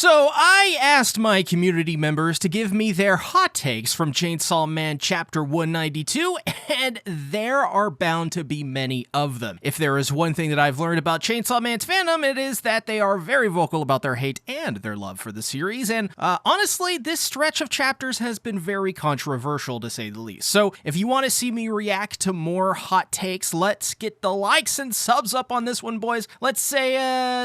So I asked my community members to give me their hot takes from Chainsaw Man Chapter 192, and there are bound to be many of them. If there is one thing that I've learned about Chainsaw Man's fandom, it is that they are very vocal about their hate and their love for the series, and honestly, this stretch of chapters has been very controversial to say the least. So if you want to see me react to more hot takes, let's get the likes and subs up on this one, boys. Let's say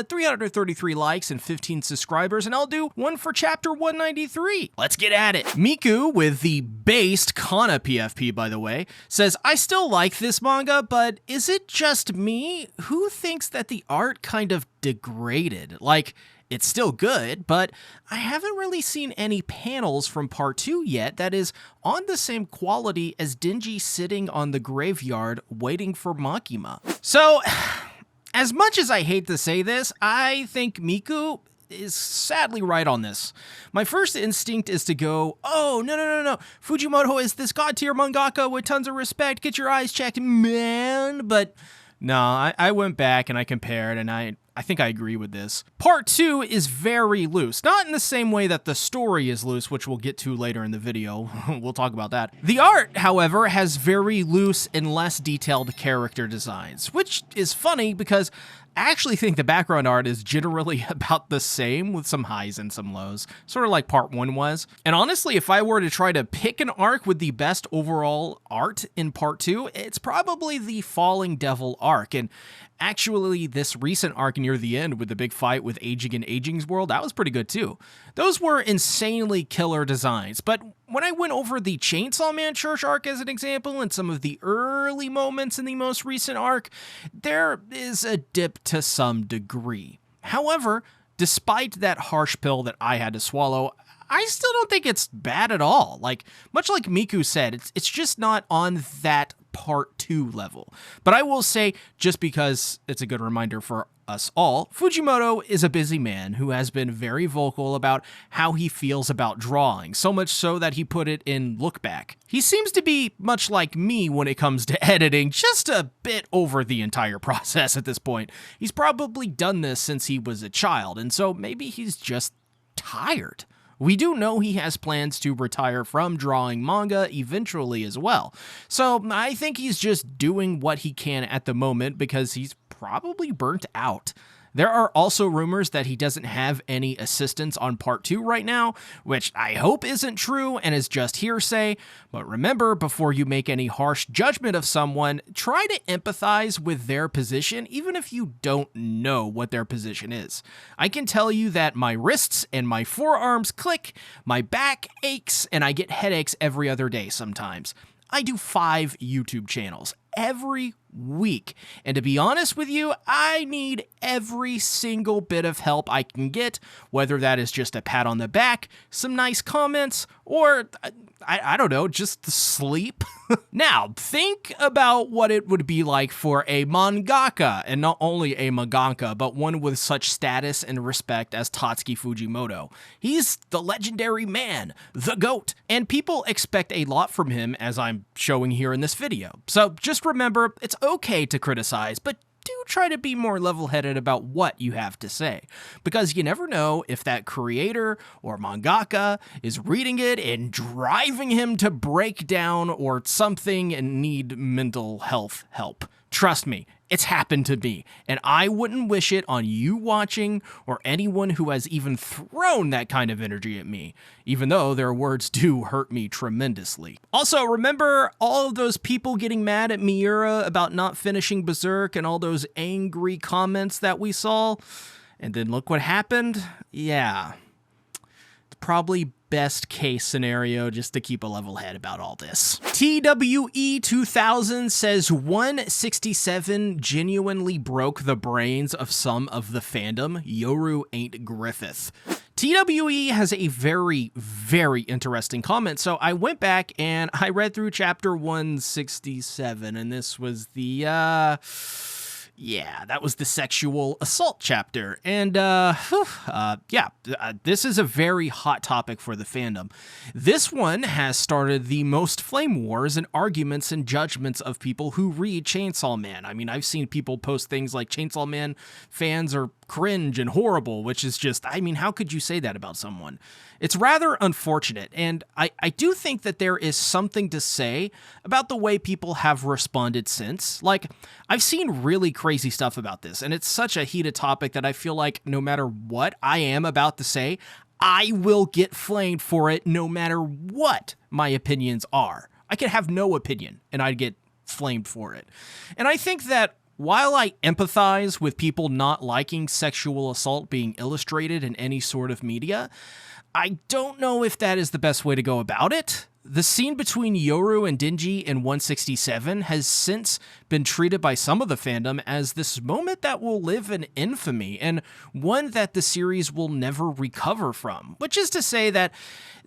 333 likes and 15 subscribers, and I'll do one for chapter 193. Let's get at it. Miku, with the based Kana PFP, by the way, says, I still like this manga, but is it just me? Who thinks that the art kind of degraded? Like, it's still good, but I haven't really seen any panels from part 2 yet that is on the same quality as Denji sitting on the graveyard waiting for Makima. So, as much as I hate to say this, I think Miku is sadly right on this. My first instinct is to go, oh, no. Fujimoto is this god-tier mangaka with tons of respect. Get your eyes checked, man. But no, I went back and I compared, and I think I agree with this. Part 2 is very loose. Not in the same way that the story is loose, which we'll get to later in the video. We'll talk about that. The art, however, has very loose and less detailed character designs, which is funny because I actually think the background art is generally about the same with some highs and some lows, sort of like part 1 was. And honestly, if I were to try to pick an arc with the best overall art in part 2, it's probably the Falling Devil arc. And actually, this recent arc near the end with the big fight with Aging and Aging's World, that was pretty good too. Those were insanely killer designs, but when I went over the Chainsaw Man Church arc as an example and some of the early moments in the most recent arc, there is a dip to some degree. However, despite that harsh pill that I had to swallow, I still don't think it's bad at all. Like, much like Miku said, it's just not on that part 2 level. But I will say, just because it's a good reminder for us all, Fujimoto is a busy man who has been very vocal about how he feels about drawing, so much so that he put it in Look Back. He seems to be much like me when it comes to editing, just a bit over the entire process at this point. He's probably done this since he was a child, and so maybe he's just tired. We do know he has plans to retire from drawing manga eventually as well, so I think he's just doing what he can at the moment because he's probably burnt out. There are also rumors that he doesn't have any assistants on part 2 right now, which I hope isn't true and is just hearsay, but remember, before you make any harsh judgment of someone, try to empathize with their position even if you don't know what their position is. I can tell you that my wrists and my forearms click, my back aches, and I get headaches every other day sometimes. I do 5 YouTube channels every week, and to be honest with you, I need every single bit of help I can get, whether that is just a pat on the back, some nice comments, or I don't know, just sleep. Now, think about what it would be like for a mangaka, and not only a mangaka, but one with such status and respect as Tatsuki Fujimoto. He's the legendary man, the GOAT, and people expect a lot from him, as I'm showing here in this video. So just remember, it's okay to criticize, but do try to be more level-headed about what you have to say, because you never know if that creator or mangaka is reading it and driving him to break down or something and need mental health help. Trust me, it's happened to me, and I wouldn't wish it on you watching or anyone who has even thrown that kind of energy at me, even though their words do hurt me tremendously. Also, remember all of those people getting mad at Miura about not finishing Berserk and all those angry comments that we saw? And then look what happened? Yeah. Probably best case scenario just to keep a level head about all this. TWE 2000 says 167 genuinely broke the brains of some of the fandom. Yoru ain't Griffith. TWE has a very, very interesting comment, so I went back and I read through chapter 167, and this was the Yeah, that was the sexual assault chapter. And, this is a very hot topic for the fandom. This one has started the most flame wars and arguments and judgments of people who read Chainsaw Man. I mean, I've seen people post things like Chainsaw Man fans are cringe and horrible, which is just, I mean, how could you say that about someone? It's rather unfortunate, and I do think that there is something to say about the way people have responded since. Like, I've seen really crazy stuff about this, and it's such a heated topic that I feel like no matter what I am about to say, I will get flamed for it no matter what my opinions are. I could have no opinion, and I'd get flamed for it. And I think that while I empathize with people not liking sexual assault being illustrated in any sort of media, I don't know if that is the best way to go about it. The scene between Yoru and Denji in 167 has since been treated by some of the fandom as this moment that will live in infamy and one that the series will never recover from, which is to say that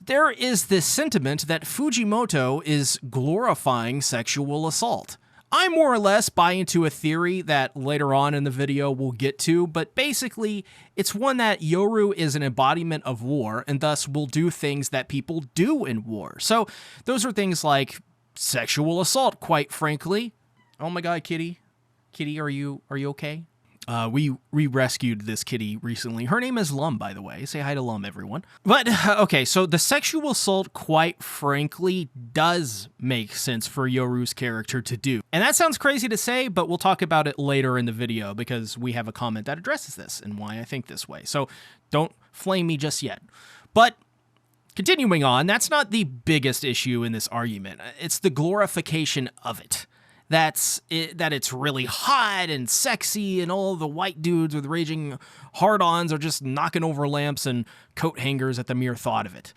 there is this sentiment that Fujimoto is glorifying sexual assault. I more or less buy into a theory that later on in the video we'll get to, but basically it's one that Yoru is an embodiment of war and thus will do things that people do in war. So those are things like sexual assault, quite frankly. Oh my god, kitty. Kitty, are you okay? We rescued this kitty recently. Her name is Lum, by the way. Say hi to Lum, everyone. But, okay, so the sexual assault, quite frankly, does make sense for Yoru's character to do. And that sounds crazy to say, but we'll talk about it later in the video because we have a comment that addresses this and why I think this way. So don't flame me just yet. But continuing on, that's not the biggest issue in this argument. It's the glorification of it. That it's really hot and sexy and all the white dudes with raging hard-ons are just knocking over lamps and coat hangers at the mere thought of it.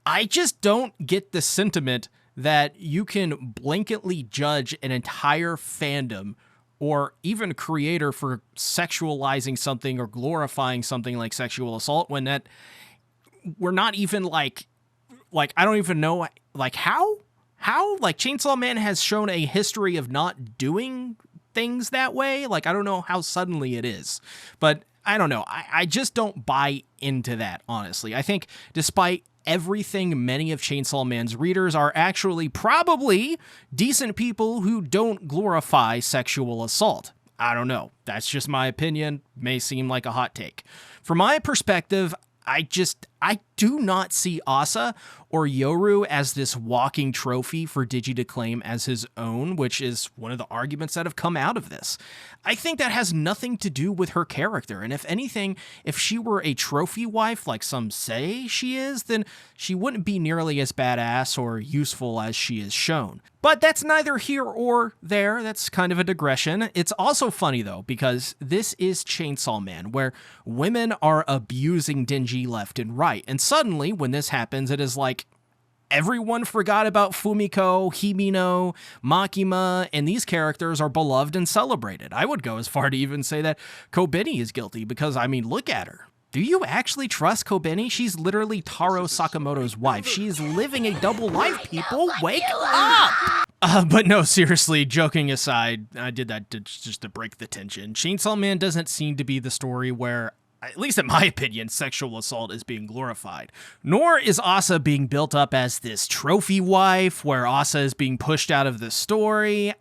I just don't get the sentiment that you can blanketly judge an entire fandom or even creator for sexualizing something or glorifying something like sexual assault when that we're not even like I don't even know like how? How? Like, Chainsaw Man has shown a history of not doing things that way. Like, I don't know how suddenly it is. But I don't know. I just don't buy into that, honestly. I think despite everything, many of Chainsaw Man's readers are actually probably decent people who don't glorify sexual assault. I don't know. That's just my opinion. May seem like a hot take. From my perspective, I do not see Asa or Yoru as this walking trophy for Digi to claim as his own, which is one of the arguments that have come out of this. I think that has nothing to do with her character, and if anything, if she were a trophy wife like some say she is, then she wouldn't be nearly as badass or useful as she is shown. But that's neither here or there. That's kind of a digression. It's also funny, though, because this is Chainsaw Man, where women are abusing Denji left and right. And suddenly, when this happens, it is like everyone forgot about Fumiko, Himino, Makima, and these characters are beloved and celebrated. I would go as far to even say that Kobeni is guilty because, I mean, look at her. Do you actually trust Kobeni? She's literally Taro Sakamoto's wife. She's living a double life, people. Wake up! But no, seriously, joking aside, I did that just to break the tension. Chainsaw Man doesn't seem to be the story where, at least in my opinion, sexual assault is being glorified. Nor is Asa being built up as this trophy wife where Asa is being pushed out of the story.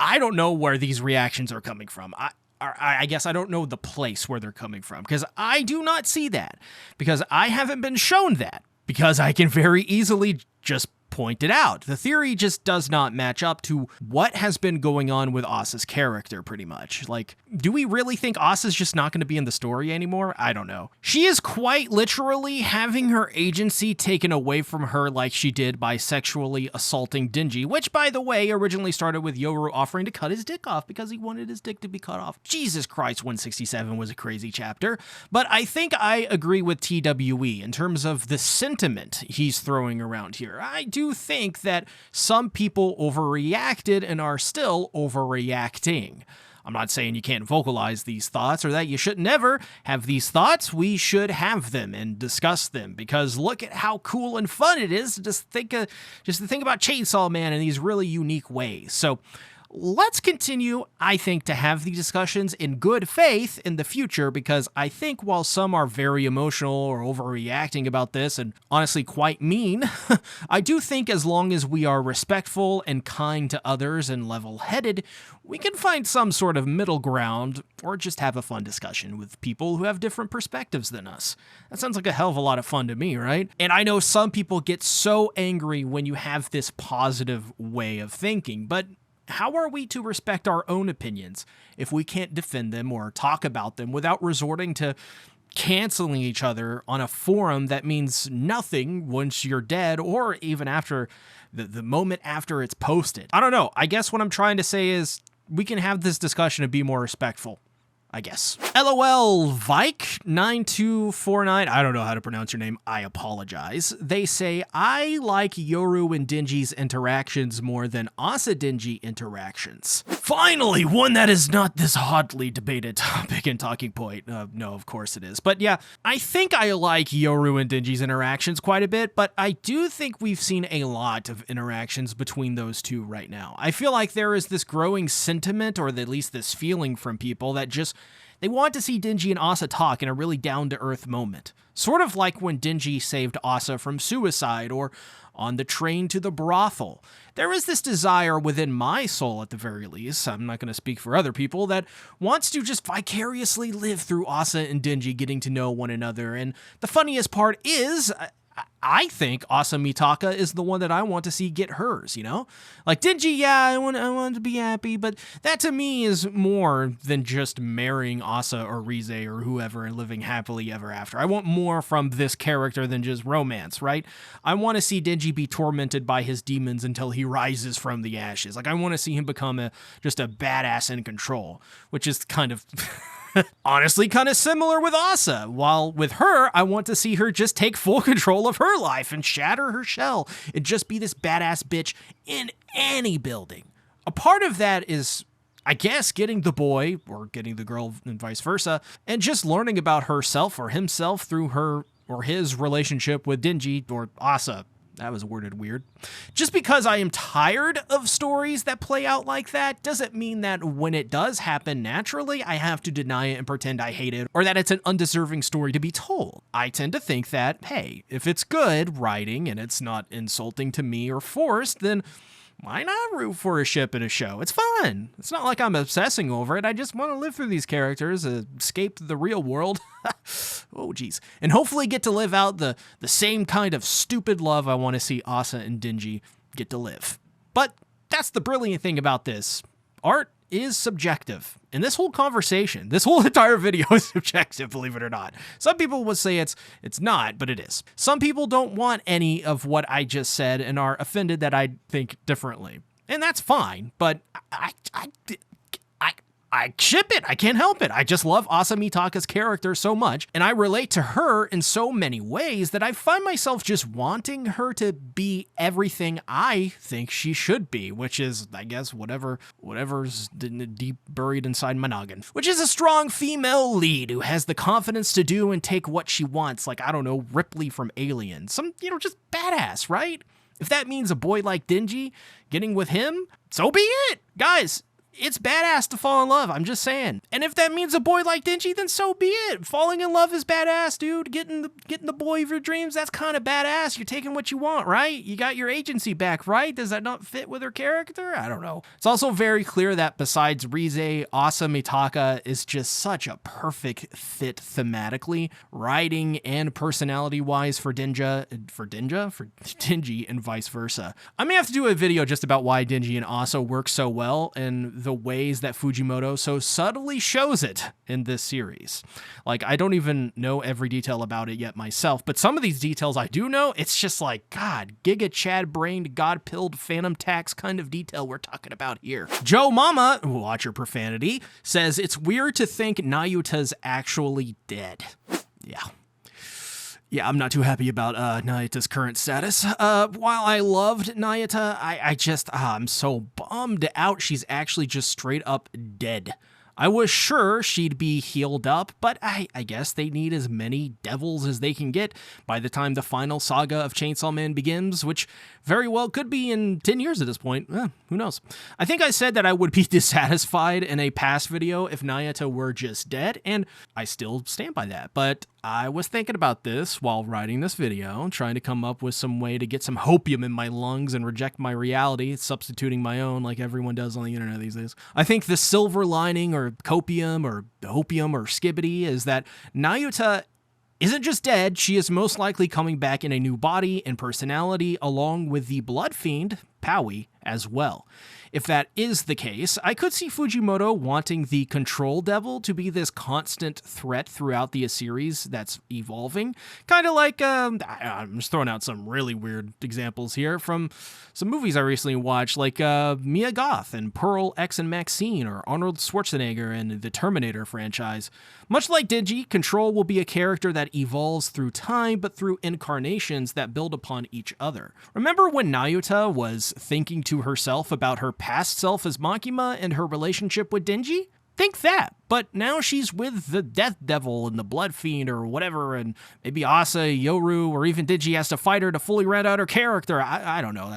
I don't know where these reactions are coming from. I guess I don't know the place where they're coming from, because I do not see that, because I haven't been shown that, because I can very easily just point it out. The theory just does not match up to what has been going on with Asa's character, pretty much. Like, do we really think Asa's just not going to be in the story anymore? I don't know. She is quite literally having her agency taken away from her like she did by sexually assaulting Denji, which, by the way, originally started with Yoru offering to cut his dick off because he wanted his dick to be cut off. Jesus Christ, 167 was a crazy chapter. But I think I agree with TWE in terms of the sentiment he's throwing around here. I do think that some people overreacted and are still overreacting. I'm not saying you can't vocalize these thoughts or that you should never have these thoughts. We should have them and discuss them, because look at how cool and fun it is to just to think about Chainsaw Man in these really unique ways. So let's continue, I think, to have these discussions in good faith in the future, because I think while some are very emotional or overreacting about this and honestly quite mean, I do think as long as we are respectful and kind to others and level-headed, we can find some sort of middle ground or just have a fun discussion with people who have different perspectives than us. That sounds like a hell of a lot of fun to me, right? And I know some people get so angry when you have this positive way of thinking, but how are we to respect our own opinions if we can't defend them or talk about them without resorting to canceling each other on a forum that means nothing once you're dead or even after the moment after it's posted? I don't know. I guess what I'm trying to say is we can have this discussion and be more respectful, I guess. LOL Vike9249, I don't know how to pronounce your name, I apologize. They say, I like Yoru and Denji's interactions more than Asa Denji interactions. Finally, one that is not this hotly debated topic and talking point. No, of course it is. But yeah, I think I like Yoru and Denji's interactions quite a bit, but I do think we've seen a lot of interactions between those two right now. I feel like there is this growing sentiment, or at least this feeling from people, that just they want to see Denji and Asa talk in a really down-to-earth moment. Sort of like when Denji saved Asa from suicide, or on the train to the brothel. There is this desire within my soul, at the very least, I'm not going to speak for other people, that wants to just vicariously live through Asa and Denji getting to know one another. And the funniest part is, I think Asa Mitaka is the one that I want to see get hers, you know? Like Denji, yeah, I want to be happy, but that to me is more than just marrying Asa or Rize or whoever and living happily ever after. I want more from this character than just romance, right? I want to see Denji be tormented by his demons until he rises from the ashes. Like, I want to see him become just a badass in control, which is kind of... honestly kind of similar with Asa. While with her, I want to see her just take full control of her life and shatter her shell and just be this badass bitch in any building. A part of that is, I guess, getting the boy or getting the girl and vice versa, and just learning about herself or himself through her or his relationship with Denji or Asa. That was worded weird. Just because I am tired of stories that play out like that doesn't mean that when it does happen naturally, I have to deny it and pretend I hate it, or that it's an undeserving story to be told. I tend to think that, hey, if it's good writing and it's not insulting to me or forced, then why not root for a ship in a show? It's fun. It's not like I'm obsessing over it. I just want to live through these characters, escape the real world. Oh, geez. And hopefully get to live out the same kind of stupid love I want to see Asa and Denji get to live. But that's the brilliant thing about this. Art is subjective. And this whole conversation, this whole entire video is subjective, believe it or not. Some people would say it's not, but it is. Some people don't want any of what I just said and are offended that I think differently. And that's fine, but I ship it. I can't help it. I just love Asa Mitaka's character so much, and I relate to her in so many ways that I find myself just wanting her to be everything I think she should be, which is, I guess, whatever's deep buried inside my noggin. Which is a strong female lead who has the confidence to do and take what she wants, like, I don't know, Ripley from Alien. Some, just badass, right? If that means a boy like Denji getting with him, so be it. Guys, it's badass to fall in love, I'm just saying. And if that means a boy like Denji, then so be it. Falling in love is badass, dude. Getting the boy of your dreams, that's kind of badass. You're taking what you want, right? You got your agency back, right? Does that not fit with her character? I don't know. It's also very clear that besides Rize, Asa Mitaka is just such a perfect fit thematically, writing and personality-wise for Denji and vice versa. I may have to do a video just about why Denji and Asa work so well and the ways that Fujimoto so subtly shows it in this series. Like, I don't even know every detail about it yet myself, but some of these details I do know, it's just like, God, Giga Chad-brained, God-pilled, phantom tax kind of detail we're talking about here. Joe Mama, watch your profanity, says it's weird to think Nayuta's actually dead. Yeah, I'm not too happy about Nayuta's current status. While I loved Nayuta, I'm so bummed out she's actually just straight up dead. I was sure she'd be healed up, but I guess they need as many devils as they can get by the time the final saga of Chainsaw Man begins, which very well could be in 10 years at this point. Who knows? I think I said that I would be dissatisfied in a past video if Nayuta were just dead, and I still stand by that, but I was thinking about this while writing this video, trying to come up with some way to get some hopium in my lungs and reject my reality, substituting my own like everyone does on the internet these days. I think the silver lining or copium or hopium or skibbity is that Nayuta isn't just dead, she is most likely coming back in a new body and personality along with the blood fiend, Powie, as well. If that is the case, I could see Fujimoto wanting the Control Devil to be this constant threat throughout the series that's evolving. Kind of like, I'm just throwing out some really weird examples here from some movies I recently watched, like Mia Goth and Pearl X and Maxine, or Arnold Schwarzenegger and the Terminator franchise. Much like Denji, Control will be a character that evolves through time, but through incarnations that build upon each other. Remember when Nayuta was thinking to herself about her past self as Makima and her relationship with Denji? Think that, but now she's with the Death Devil and the Blood Fiend or whatever, and maybe Asa, Yoru, or even Denji has to fight her to fully round out her character. I don't know.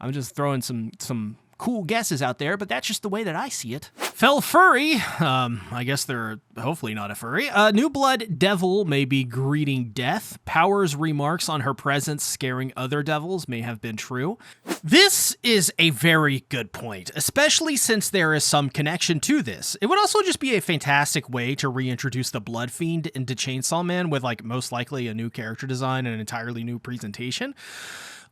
I'm just throwing some cool guesses out there, but that's just the way that I see it. Fell furry, I guess they're hopefully not a furry. New Blood Devil may be greeting death. Power's remarks on her presence scaring other devils may have been true. This is a very good point, especially since there is some connection to this. It would also just be a fantastic way to reintroduce the Blood Fiend into Chainsaw Man with, like, most likely a new character design and an entirely new presentation.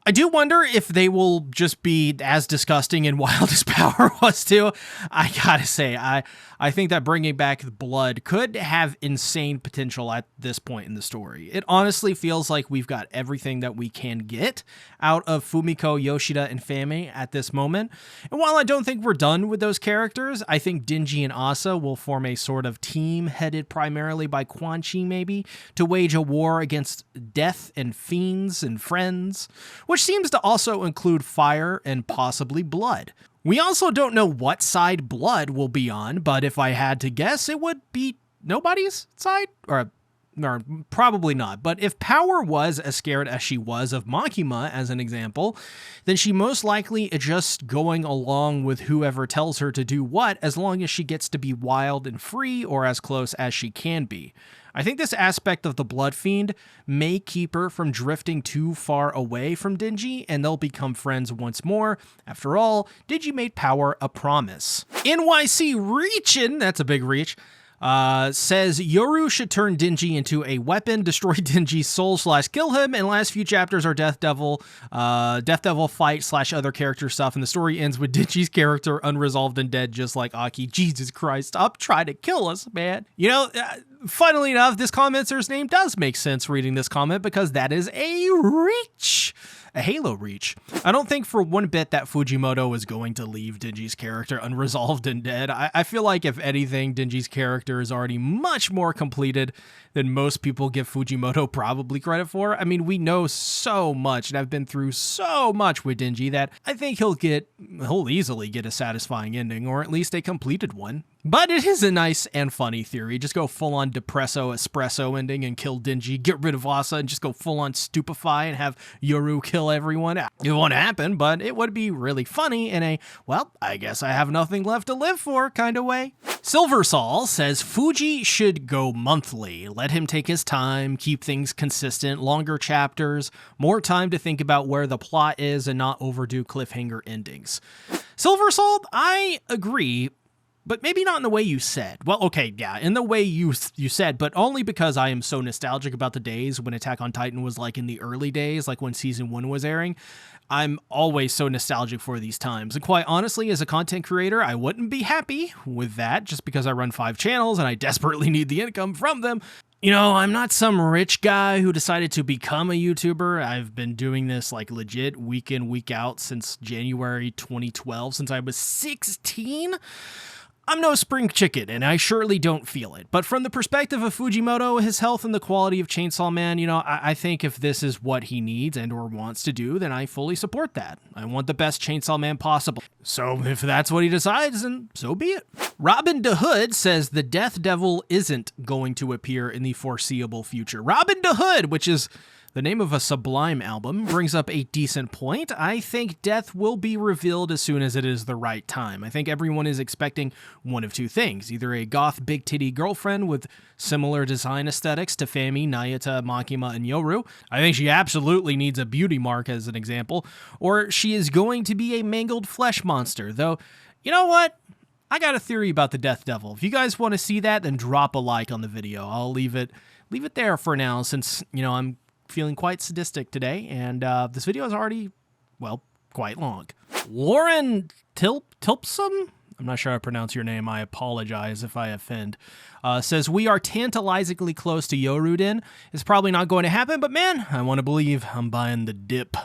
I do wonder if they will just be as disgusting and wild as Power was too. I gotta say, I think that bringing back the blood could have insane potential at this point in the story. It honestly feels like we've got everything that we can get out of Fumiko, Yoshida, and Fame at this moment. And while I don't think we're done with those characters, I think Denji and Asa will form a sort of team headed primarily by Quan Chi maybe, to wage a war against death and fiends and friends, which seems to also include fire and possibly blood. We also don't know what side blood will be on, but if I had to guess, it would be nobody's side, or probably not. But if Power was as scared as she was of Makima, as an example, then she most likely is just going along with whoever tells her to do what, as long as she gets to be wild and free, or as close as she can be. I think this aspect of the Blood Fiend may keep her from drifting too far away from Denji, and they'll become friends once more. After all, Denji made Power a promise. NYC Reachin', that's a big reach, says Yoru should turn Denji into a weapon, destroy Denji's soul / kill him, and last few chapters are Death Devil fight / other character stuff, and the story ends with Denji's character unresolved and dead just like Aki. Jesus Christ, stop trying to kill us, man. You know, funnily enough, this commenter's name does make sense reading this comment because that is a reach. A Halo reach. I don't think for one bit that Fujimoto is going to leave Denji's character unresolved and dead. I feel like if anything, Denji's character is already much more completed than most people give Fujimoto probably credit for. I mean, we know so much and I've been through so much with Denji that I think he'll easily get a satisfying ending, or at least a completed one. But it is a nice and funny theory. Just go full-on depresso espresso ending and kill Denji, get rid of Asa, and just go full-on stupefy and have Yoru kill everyone. It won't happen, but it would be really funny in a, well, I guess I have nothing left to live for kind of way. Silver Sol says Fuji should go monthly. Let him take his time, keep things consistent, longer chapters, more time to think about where the plot is, and not overdo cliffhanger endings. Silver Sol, I agree, but maybe not in the way you said. Well, okay, yeah, in the way you said, but only because I am so nostalgic about the days when Attack on Titan was like in the early days, like when season 1 was airing. I'm always so nostalgic for these times. And quite honestly, as a content creator, I wouldn't be happy with that just because I run 5 channels and I desperately need the income from them. You know, I'm not some rich guy who decided to become a YouTuber. I've been doing this like legit week in, week out since January 2012, since I was 16. I'm no spring chicken, and I surely don't feel it. But from the perspective of Fujimoto, his health and the quality of Chainsaw Man, you know, I think if this is what he needs and or wants to do, then I fully support that. I want the best Chainsaw Man possible. So if that's what he decides, then so be it. Robin DeHood says the Death Devil isn't going to appear in the foreseeable future. Robin DeHood, which is the name of a Sublime album, brings up a decent point. I think Death will be revealed as soon as it is the right time. I think everyone is expecting one of two things: either a goth big titty girlfriend with similar design aesthetics to Fami, Nayuta, Makima, and Yoru. I think she absolutely needs a beauty mark as an example. Or she is going to be a mangled flesh monster. Though, you know what? I got a theory about the Death Devil. If you guys want to see that, then drop a like on the video. I'll leave it there for now, since, you know, I'm feeling quite sadistic today, and this video is already, well, quite long. Lauren Tilpsum? I'm not sure how to pronounce your name. I apologize if I offend. Says, we are tantalizingly close to Yoruden. It's probably not going to happen, but man, I want to believe. I'm buying the dip.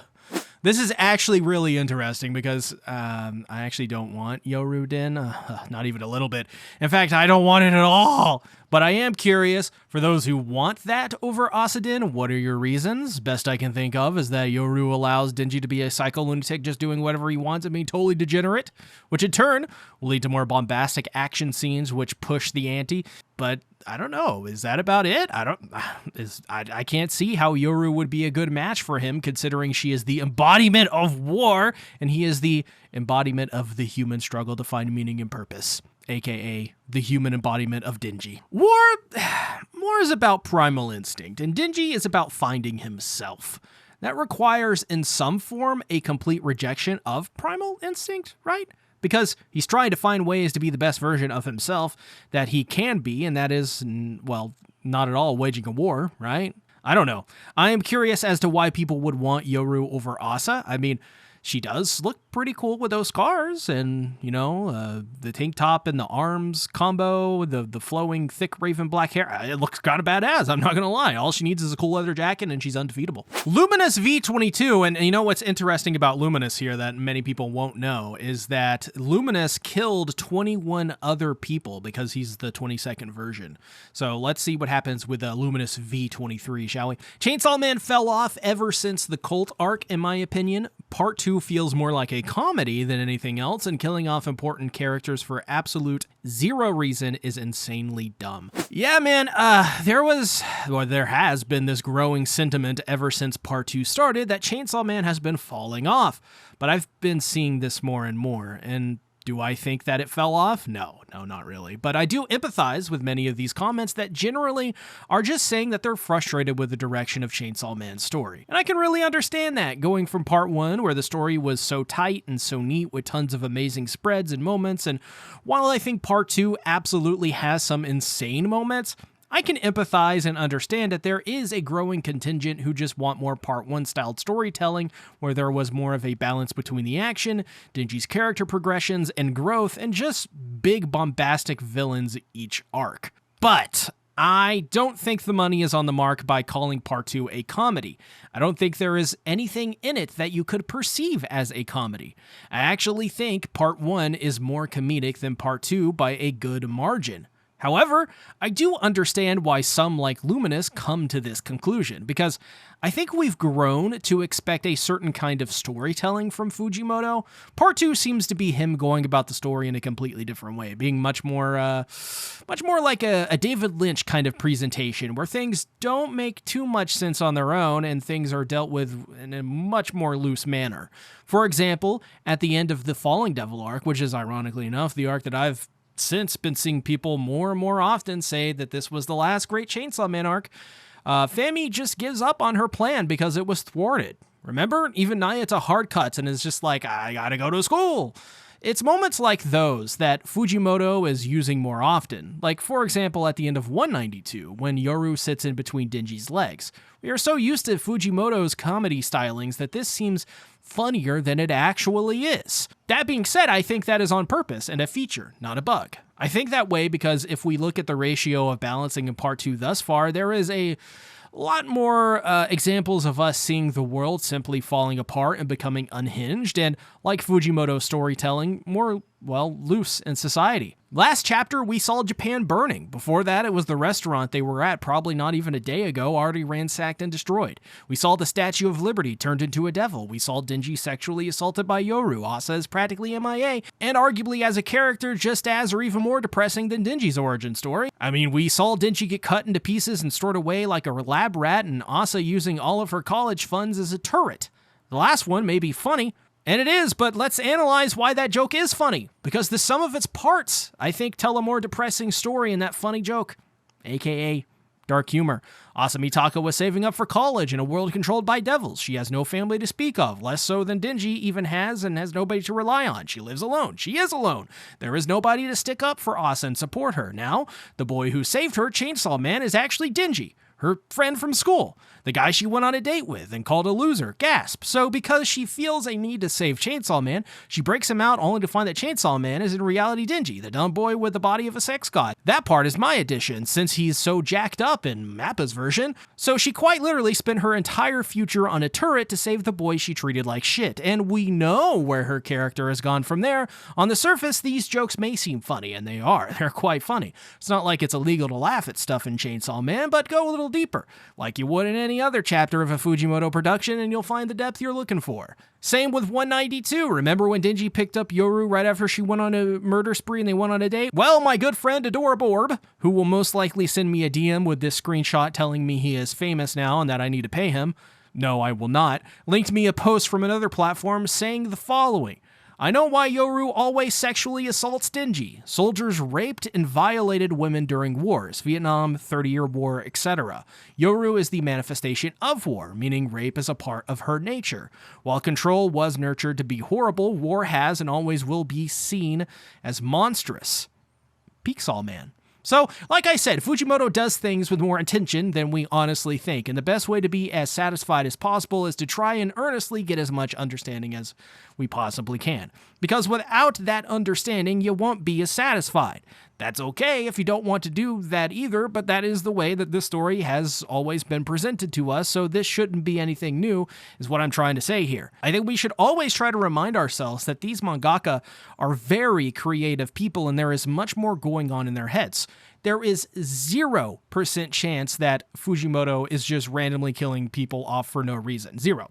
This is actually really interesting because I actually don't want Yoruden, not even a little bit. In fact, I don't want it at all. But I am curious, for those who want that over Asadin, what are your reasons? Best I can think of is that Yoru allows Denji to be a psycho lunatic just doing whatever he wants and being totally degenerate, which in turn will lead to more bombastic action scenes which push the ante. But I don't know, is that about it? I can't see how Yoru would be a good match for him, considering she is the embodiment of war and he is the embodiment of the human struggle to find meaning and purpose, aka the human embodiment of Denji. War is about primal instinct, and Denji is about finding himself. That requires, in some form, a complete rejection of primal instinct, right? Because he's trying to find ways to be the best version of himself that he can be, and that is, well, not at all waging a war, right? I don't know. I am curious as to why people would want Yoru over Asa. I mean, she does look pretty cool with those scars, and, you know, the tank top and the arms combo, the flowing, thick raven black hair. It looks kind of badass, I'm not gonna lie. All she needs is a cool leather jacket, and she's undefeatable. Luminous V22, and you know what's interesting about Luminous here that many people won't know, is that Luminous killed 21 other people because he's the 22nd version. So let's see what happens with Luminous V23, shall we? Chainsaw Man fell off ever since the cult arc, in my opinion. Part 2 feels more like a comedy than anything else, and killing off important characters for absolute zero reason is insanely dumb. Yeah, man, there has been this growing sentiment ever since Part 2 started that Chainsaw Man has been falling off, but I've been seeing this more and more, and do I think that it fell off? No, not really. But I do empathize with many of these comments that generally are just saying that they're frustrated with the direction of Chainsaw Man's story. And I can really understand that, going from Part 1, where the story was so tight and so neat with tons of amazing spreads and moments, and while I think Part 2 absolutely has some insane moments, I can empathize and understand that there is a growing contingent who just want more Part 1 styled storytelling, where there was more of a balance between the action, Denji's character progressions and growth, and just big bombastic villains each arc. But I don't think the money is on the mark by calling Part 2 a comedy. I don't think there is anything in it that you could perceive as a comedy. I actually think Part 1 is more comedic than Part 2 by a good margin. However, I do understand why some like Luminous come to this conclusion, because I think we've grown to expect a certain kind of storytelling from Fujimoto. Part 2 seems to be him going about the story in a completely different way, being much more like a David Lynch kind of presentation, where things don't make too much sense on their own and things are dealt with in a much more loose manner. For example, at the end of the Falling Devil arc, which is ironically enough the arc that I've since been seeing people more and more often say that this was the last great Chainsaw Man arc, Fami just gives up on her plan because it was thwarted. Remember? Even Nayuta hard cuts and is just like, I gotta go to school. It's moments like those that Fujimoto is using more often. Like, for example, at the end of 192, when Yoru sits in between Denji's legs. We are so used to Fujimoto's comedy stylings that this seems funnier than it actually is. That being said, I think that is on purpose and a feature, not a bug. I think that way because if we look at the ratio of balancing in Part 2 thus far, there is a lot more examples of us seeing the world simply falling apart and becoming unhinged, and, like Fujimoto's storytelling, more, well, loose in society. Last chapter, we saw Japan burning. Before that, it was the restaurant they were at probably not even a day ago, already ransacked and destroyed. We saw the Statue of Liberty turned into a devil. We saw Denji sexually assaulted by Yoru. Asa is practically MIA, and arguably as a character just as or even more depressing than Denji's origin story. I mean, we saw Denji get cut into pieces and stored away like a lab rat, and Asa using all of her college funds as a turret. The last one may be funny, and it is, but let's analyze why that joke is funny. Because the sum of its parts, I think, tell a more depressing story in that funny joke, aka dark humor. Asa Mitaka was saving up for college in a world controlled by devils. She has no family to speak of, less so than Denji even has, and has nobody to rely on. She lives alone. She is alone. There is nobody to stick up for Asa and support her. Now, the boy who saved her, Chainsaw Man, is actually Denji, her friend from school, the guy she went on a date with and called a loser. Gasp. So because she feels a need to save Chainsaw Man, she breaks him out only to find that Chainsaw Man is in reality Denji, the dumb boy with the body of a sex god. That part is my addition, since he's so jacked up in Mappa's version. So she quite literally spent her entire future on a turret to save the boy she treated like shit. And we know where her character has gone from there. On the surface, these jokes may seem funny, and they are. They're quite funny. It's not like it's illegal to laugh at stuff in Chainsaw Man, but go a little deeper, like you would in any other chapter of a Fujimoto production, and you'll find the depth you're looking for. Same with 192. Remember when Denji picked up Yoru right after she went on a murder spree and they went on a date? Well, my good friend Adoraborb, who will most likely send me a DM with this screenshot telling me he is famous now and that I need to pay him, no, I will not, linked me a post from another platform saying the following: I know why Yoru always sexually assaults Denji. Soldiers raped and violated women during wars, Vietnam, 30-Year War, etc. Yoru is the manifestation of war, meaning rape is a part of her nature. While control was nurtured to be horrible, war has and always will be seen as monstrous. Peaksaw Man. So, like I said, Fujimoto does things with more intention than we honestly think, and the best way to be as satisfied as possible is to try and earnestly get as much understanding as we possibly can. Because without that understanding, you won't be as satisfied. That's okay if you don't want to do that either, but that is the way that this story has always been presented to us, so this shouldn't be anything new, is what I'm trying to say here. I think we should always try to remind ourselves that these mangaka are very creative people, and there is much more going on in their heads. There is 0% chance that Fujimoto is just randomly killing people off for no reason. Zero.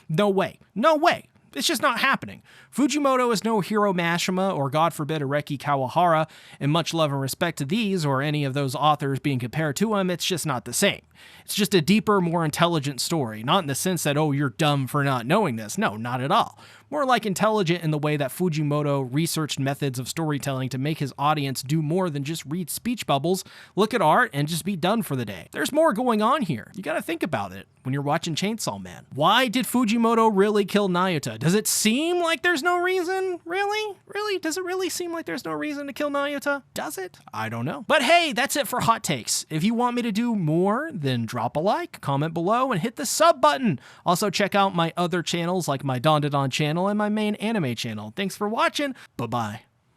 No way. No way. It's just not happening. Fujimoto is no Hiro Mashima or, God forbid, Areki Kawahara, and much love and respect to these or any of those authors being compared to him, it's just not the same. It's just a deeper, more intelligent story, not in the sense that, oh, you're dumb for not knowing this. No, not at all. More like intelligent in the way that Fujimoto researched methods of storytelling to make his audience do more than just read speech bubbles, look at art, and just be done for the day. There's more going on here. You gotta think about it when you're watching Chainsaw Man. Why did Fujimoto really kill Nayuta? Does it seem like there's no reason? Really? Really? Does it really seem like there's no reason to kill Nayuta? Does it? I don't know. But hey, that's it for Hot Takes. If you want me to do more, then drop a like, comment below, and hit the sub button. Also check out my other channels like my Don channel and my main anime channel. Thanks for watching. Bye-bye.